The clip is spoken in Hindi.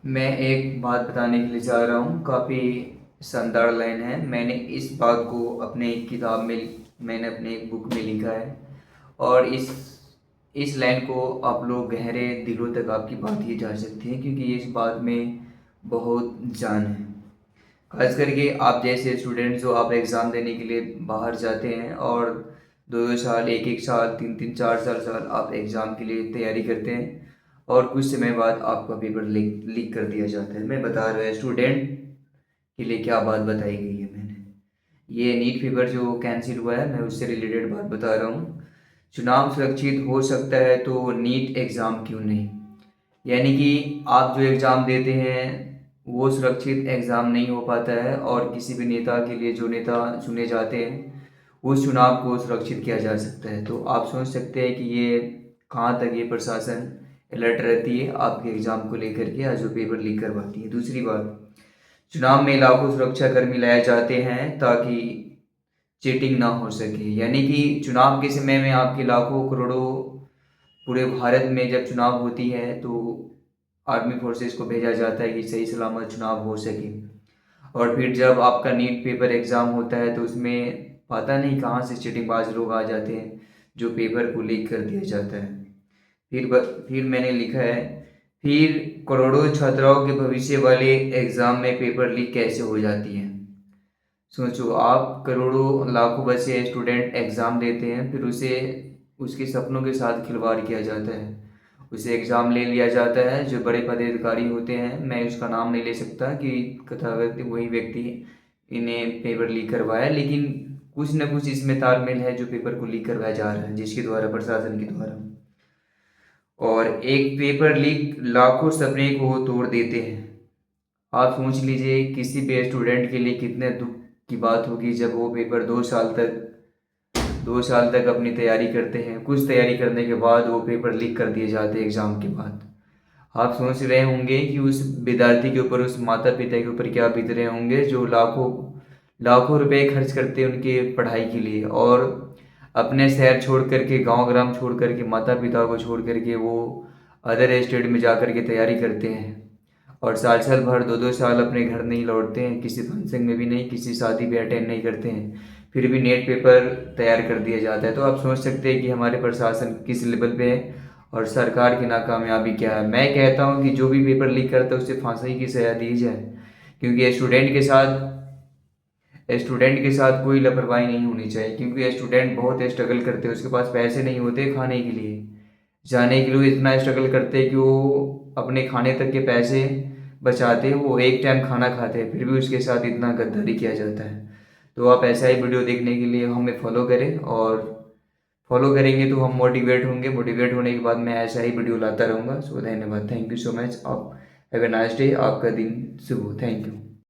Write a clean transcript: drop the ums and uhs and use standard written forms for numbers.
मैं एक बात बताने के लिए जा रहा हूँ। काफ़ी शानदार लाइन है। मैंने इस बात को अपने एक किताब में, मैंने अपने एक बुक में लिखा है। और इस लाइन को आप लोग गहरे दिलों तक आपकी बात की जा सकती है, क्योंकि इस बात में बहुत जान है। खास करके आप जैसे स्टूडेंट जो आप एग्ज़ाम देने के लिए बाहर जाते हैं और दो दो साल, एक एक साल, तीन तीन, चार चार साल आप एग्ज़ाम के लिए तैयारी करते हैं और कुछ समय बाद आपका पेपर लीक लीक कर दिया जाता है। मैं बता रहा हूँ स्टूडेंट के लिए क्या बात बताई गई है मैंने। ये नीट पेपर जो कैंसिल हुआ है, मैं उससे रिलेटेड बात बता रहा हूँ। चुनाव सुरक्षित हो सकता है तो नीट एग्ज़ाम क्यों नहीं। यानी कि आप जो एग्ज़ाम देते हैं वो सुरक्षित एग्ज़ाम नहीं हो पाता है, और किसी भी नेता के लिए जो नेता चुने जाते हैं उस चुनाव को सुरक्षित किया जा सकता है। तो आप सोच सकते हैं कि ये कहाँ तक ये प्रशासन अलर्ट रहती है आपके एग्ज़ाम को लेकर के, या जो पेपर लीक करवाती है। दूसरी बात, चुनाव में लाखों सुरक्षाकर्मी लाए जाते हैं ताकि चीटिंग ना हो सके। यानी कि चुनाव के समय में आपके लाखों करोड़ों, पूरे भारत में जब चुनाव होती है तो आर्मी फोर्सेस को भेजा जाता है कि सही सलामत चुनाव हो सके। और फिर जब आपका नीट पेपर एग्ज़ाम होता है तो उसमें पता नहीं कहाँ से चीटिंगबाज लोग आ जाते हैं जो पेपर को लीक कर दिया जाता है। फिर मैंने लिखा है, फिर करोड़ों छात्राओं के भविष्य वाले एग्ज़ाम में पेपर लीक कैसे हो जाती है। सोचो, आप करोड़ों लाखों बच्चे स्टूडेंट एग्ज़ाम देते हैं, फिर उसे उसके सपनों के साथ खिलवाड़ किया जाता है। उसे एग्ज़ाम ले लिया जाता है। जो बड़े पदाधिकारी होते हैं, मैं उसका नाम नहीं ले सकता कि कथा वही व्यक्ति इन्हें पेपर लीक करवाया, लेकिन कुछ न कुछ इसमें तालमेल है जो पेपर को लीक करवाया जा रहा है जिसके द्वारा, प्रशासन के द्वारा। और एक पेपर लीक लाखों सपने को तोड़ देते हैं। आप सोच लीजिए किसी भी स्टूडेंट के लिए कितने दुख की बात होगी जब वो पेपर 2 साल तक अपनी तैयारी करते हैं। कुछ तैयारी करने के बाद वो पेपर लीक कर दिए जाते हैं एग्ज़ाम के बाद। आप सोच रहे होंगे कि उस विद्यार्थी के ऊपर, उस माता पिता के ऊपर क्या बीत रहे होंगे जो लाखों लाखों रुपए खर्च करते हैं उनके पढ़ाई के लिए, और अपने शहर छोड़ करके, गांव ग्राम छोड़ करके, माता पिता को छोड़ करके वो अदर स्टेट में जा कर के तैयारी करते हैं। और साल साल भर, दो दो साल अपने घर नहीं लौटते हैं, किसी फंक्शन में भी नहीं, किसी शादी भी अटेंड नहीं करते हैं, फिर भी नेट पेपर तैयार कर दिया जाता है। तो आप सोच सकते हैं कि हमारे प्रशासन किस लेवल पे है और सरकार की नाकामयाबी क्या है। मैं कहता हूँ कि जो भी पेपर लीक करता है उसे फांसी की सजा दी जाए, क्योंकि स्टूडेंट के साथ कोई लापरवाही नहीं होनी चाहिए। क्योंकि स्टूडेंट बहुत स्ट्रगल करते हैं, उसके पास पैसे नहीं होते खाने के लिए, जाने के लिए इतना स्ट्रगल करते हैं कि वो अपने खाने तक के पैसे बचाते हैं, वो एक टाइम खाना खाते हैं, फिर भी उसके साथ इतना गद्दारी किया जाता है। तो आप ऐसा ही वीडियो देखने के लिए हमें फॉलो करें, और फॉलो करेंगे तो हम मोटिवेट होंगे। मोटिवेट होने के बाद मैं ऐसा ही वीडियो लाता रहूँगा। सो धन्यवाद, थैंक यू सो मच। आप हैव ए नाइस डे, आपका दिन शुभ हो। Thank you.